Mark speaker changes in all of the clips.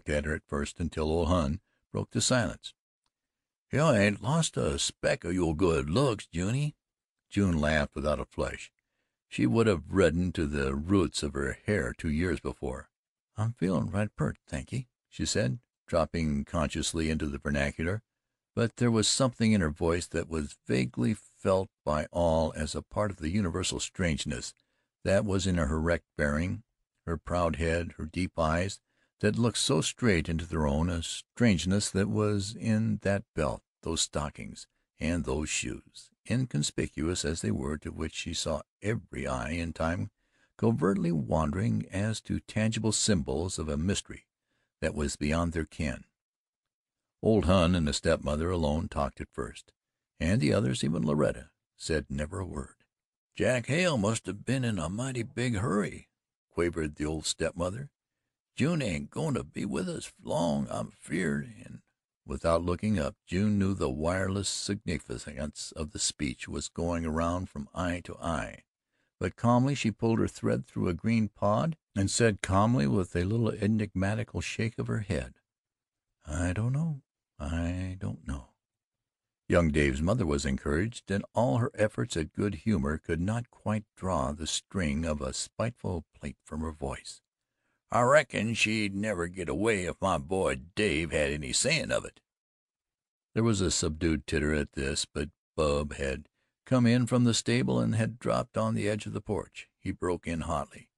Speaker 1: looked at her at first until old Hon broke the silence. "You ain't lost a speck o' your good looks, Juny." June laughed without a flush. She would have reddened to the roots of her hair 2 years before. "I'm feelin' right peart, thanky," she said, dropping consciously into the vernacular, but there was something in her voice that was vaguely felt by all as a part of the universal strangeness that was in her erect bearing, her proud head, her deep eyes that looked so straight into their own, a strangeness that was in that belt, those stockings, and those shoes, inconspicuous as they were, to which she saw every eye in time covertly wandering as to tangible symbols of a mystery that was beyond their ken. Old Hon and the step-mother alone talked at first, and the others, even Loretta, said never a word. "Jack Hale must have been in a mighty big hurry," quavered the old step-mother. "June ain't goin' to be with us long, I'm feared," and without looking up, June knew the wireless significance of the speech was going around from eye to eye, but calmly she pulled her thread through a green pod and said calmly, with a little enigmatical shake of her head, "I don't know. I don't know." Young Dave's mother was encouraged, and all her efforts at good humor could not quite draw the sting of a spiteful plaint from her voice. "I reckon she'd never get away if my boy Dave had any sayin' of it." There was a subdued titter at this, but Bub had come in from the stable and had dropped on the edge of the porch. He broke in hotly: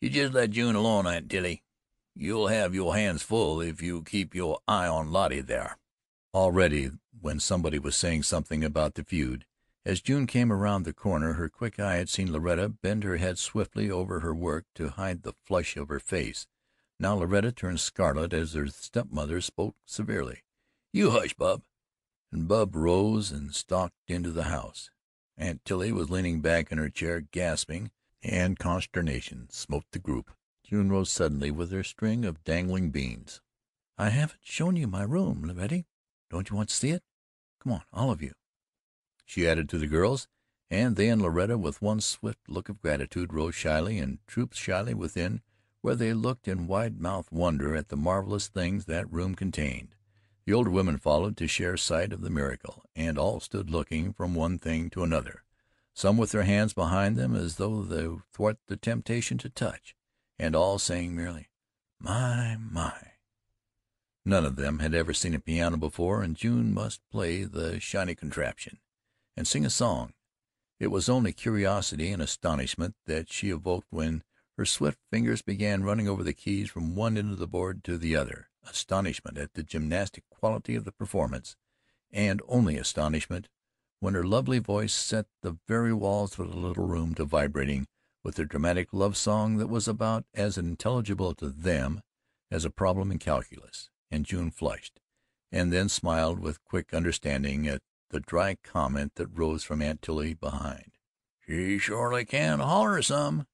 Speaker 1: "You jest let June alone, Aunt Tilly. You'll have your hands full if you keep your eye on Lottie thar." Already, when somebody was saying something about the feud, as June came around the corner, her quick eye had seen Loretta bend her head swiftly over her work to hide the flush of her face. Now Loretta turned scarlet as her step-mother spoke severely: "You hush, Bub," and Bub rose and stalked into the house. Aunt Tilly was leaning back in her chair, gasping, and consternation smote the group. June rose suddenly with her string of dangling beans. "I haven't shown you my room, Loretty. Don't you want to see it? Come on, all of you," she added to the girls, and they and Loretta, with one swift look of gratitude, rose shyly and trooped shyly within, where they looked in wide-mouthed wonder at the marvelous things that room contained. The older women followed to share sight of the miracle, and all stood looking from one thing to another, some with their hands behind them as though to thwart the temptation to touch, and all saying merely, "My, my!" None of them had ever seen a piano before, and June must play the shiny contraption and sing a song. It was only curiosity and astonishment that she evoked when her swift fingers began running over the keys from one end of the board to the other, astonishment at the gymnastic quality of the performance, and only astonishment when her lovely voice set the very walls of the little room to vibrating with a dramatic love song that was about as intelligible to them as a problem in calculus. And June flushed, and then smiled with quick understanding at the dry comment that rose from Aunt Tilly behind: "She shorely can holler some."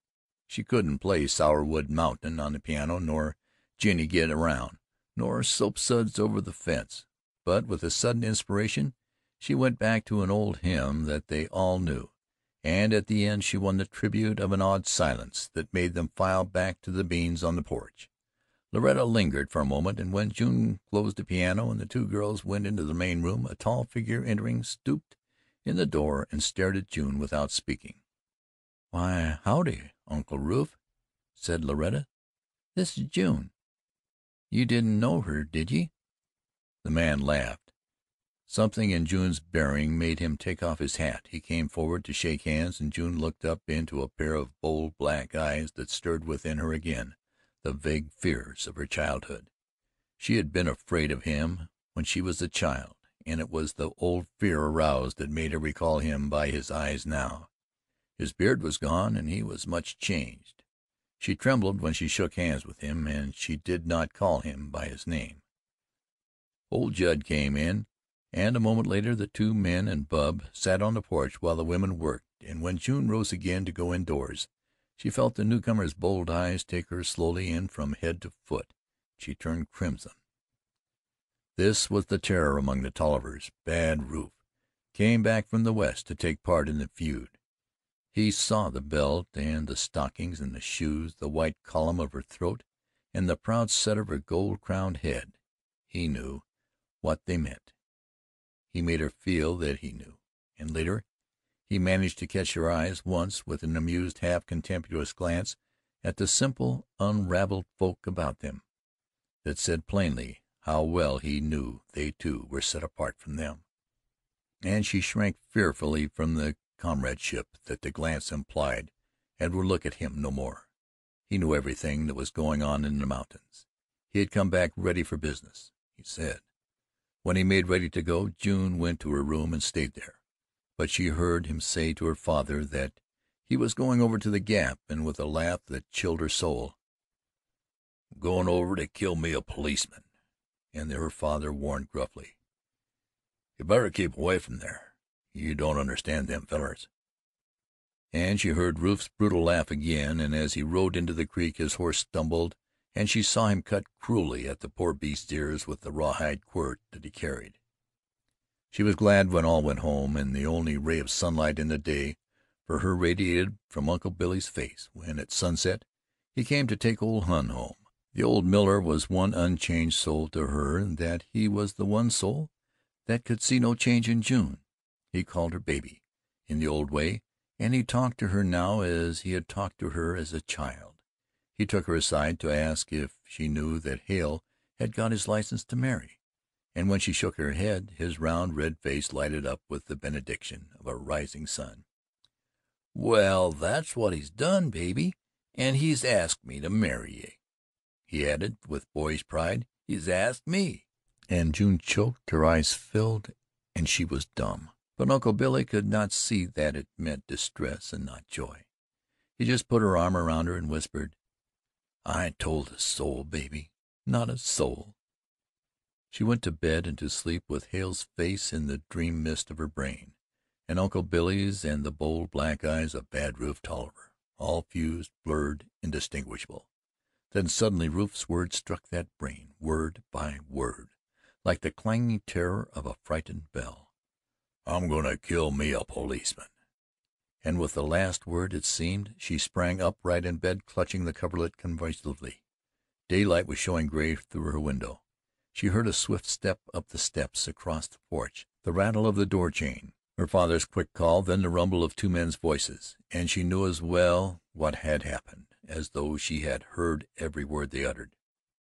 Speaker 1: She couldn't play Sourwood Mountain on the piano, nor Jenny Get Around, nor Soap Suds Over the Fence, but with a sudden inspiration she went back to an old hymn that they all knew, and at the end she won the tribute of an awed silence that made them file back to the beans on the porch. Loretta lingered for a moment, and when June closed the piano and the two girls went into the main room, a tall figure entering stooped in the door and stared at June without speaking. "Why, howdy, Uncle Rube," said Loretta. "This is June. You didn't know her, did ye?" The man laughed. Something in June's bearing made him take off his hat. He came forward to shake hands, and June looked up into a pair of bold black eyes that stirred within her again the vague fears of her childhood. She had been afraid of him when she was a child, and it was the old fear aroused that made her recall him by his eyes now. His beard was gone, and he was much changed. She trembled when she shook hands with him, and she did not call him by his name. Old Judd came in, and a moment later the two men and Bub sat on the porch while the women worked, and when June rose again to go indoors, she felt the newcomer's bold eyes take her slowly in from head to foot. She turned crimson. This was the terror among the Tollivers. Bad Rufe came back from the West to take part in the feud. He saw the belt and the stockings and the shoes, the white column of her throat, and the proud set of her gold-crowned head. He knew what they meant. He made her feel that he knew, and later he managed to catch her eyes once with an amused, half contemptuous glance at the simple, unraveled folk about them, that said plainly how well he knew they too were set apart from them. And she shrank fearfully from the comradeship that the glance implied, and would look at him no more. He knew everything that was going on in the mountains. He had come back ready for business, he said. When he made ready to go, June went to her room and stayed there, but she heard him say to her father that he was going over to the Gap, and with a laugh that chilled her soul, "Going over to kill me a policeman." And her father warned gruffly, "You better keep away from there. You don't understand them fellers." And she heard Rufe's brutal laugh again, and as he rode into the creek his horse stumbled, and she saw him cut cruelly at the poor beast's ears with the rawhide quirt that he carried. She was glad when all went home, and the only ray of sunlight in the day for her radiated from Uncle Billy's face when, at sunset, he came to take old Hon home. The old miller was one unchanged soul to her, and that he was the one soul that could see no change in June. He called her baby in the old way, and he talked to her now as he had talked to her as a child. He took her aside to ask if she knew that Hale had got his license to marry, and when she shook her head, his round red face lighted up with the benediction of a rising sun. "Well, that's what he's done, baby, and he's asked me to marry ye," he added with boyish pride. "He's asked me." And June choked, her eyes filled, and she was dumb. But Uncle Billy could not see that it meant distress and not joy. He just put her arm around her and whispered, "I ain't told a soul, baby, not a soul." She went to bed and to sleep with Hale's face in the dream mist of her brain, and Uncle Billy's and the bold black eyes of Bad Rufe Tolliver, all fused, blurred, indistinguishable. Then suddenly Rufe's words struck that brain, word by word, like the clanging terror of a frightened bell. "I'm going to kill me a policeman." And with the last word, it seemed, she sprang upright in bed, clutching the coverlet convulsively. Daylight was showing gray through her window. She heard a swift step up the steps across the porch, the rattle of the door chain, her father's quick call, then the rumble of two men's voices, and she knew as well what had happened as though she had heard every word they uttered.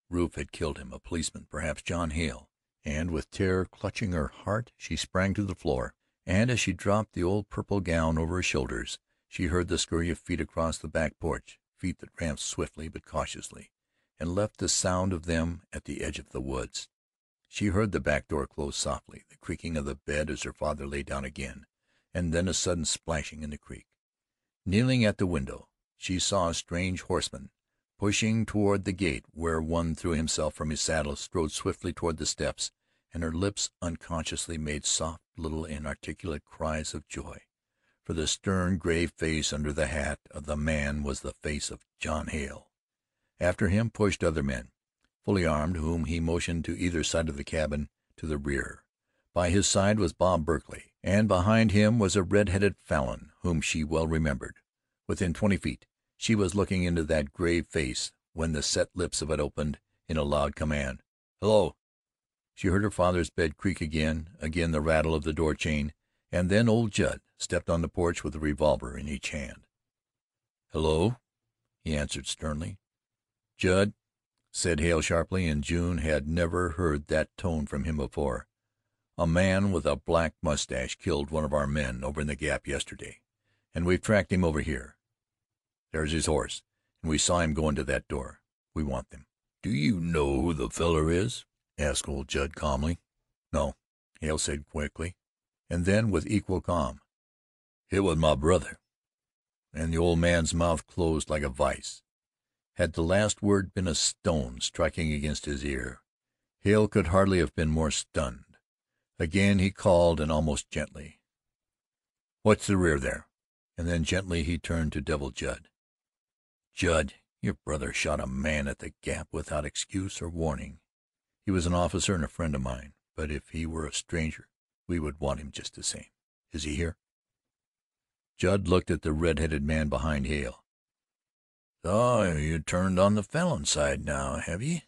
Speaker 1: Rufe had killed him, a policeman, perhaps John Hale, and with terror clutching her heart, she sprang to the floor, and as she dropped the old purple gown over her shoulders, she heard the scurry of feet across the back porch, feet that ran swiftly but cautiously, and left the sound of them at the edge of the woods. She heard the back door close softly, the creaking of the bed as her father lay down again, and then a sudden splashing in the creek. Kneeling at the window, she saw a strange horseman pushing toward the gate, where one threw himself from his saddle, strode swiftly toward the steps, and her lips unconsciously made soft little inarticulate cries of joy, for the stern gray face under the hat of the man was the face of John Hale. After him pushed other men, fully armed, whom he motioned to either side of the cabin to the rear. By his side was Bob Berkley, and behind him was a red-headed Falin whom she well remembered. Within 20 feet she was looking into that grave face when the set lips of it opened in a loud command. "Hello." She heard her father's bed creak again the rattle of the door chain, and then old Judd stepped on the porch with a revolver in each hand. "Hello," he answered sternly. "Judd," said Hale sharply, and June had never heard that tone from him before. "A man with a black mustache killed one of our men over in the Gap yesterday, and we've tracked him over here. There's his horse, and we saw him go into that door. We want them." "Do you know who the feller is?" asked old Judd calmly. "No," Hale said quickly, and then with equal calm, "It was my brother," and the old man's mouth closed like a vise. Had the last word been a stone striking against his ear, Hale could hardly have been more stunned. Again he called, and almost gently, "What's the rear there?" And then gently he turned to Devil Judd. "Judd, your brother shot a man at the Gap without excuse or warning. He was an officer and a friend of mine, but if he were a stranger we would want him just the same. Is he here?" Judd looked at the red-headed man behind Hale. "So you turned on the Falin side now, have ye?"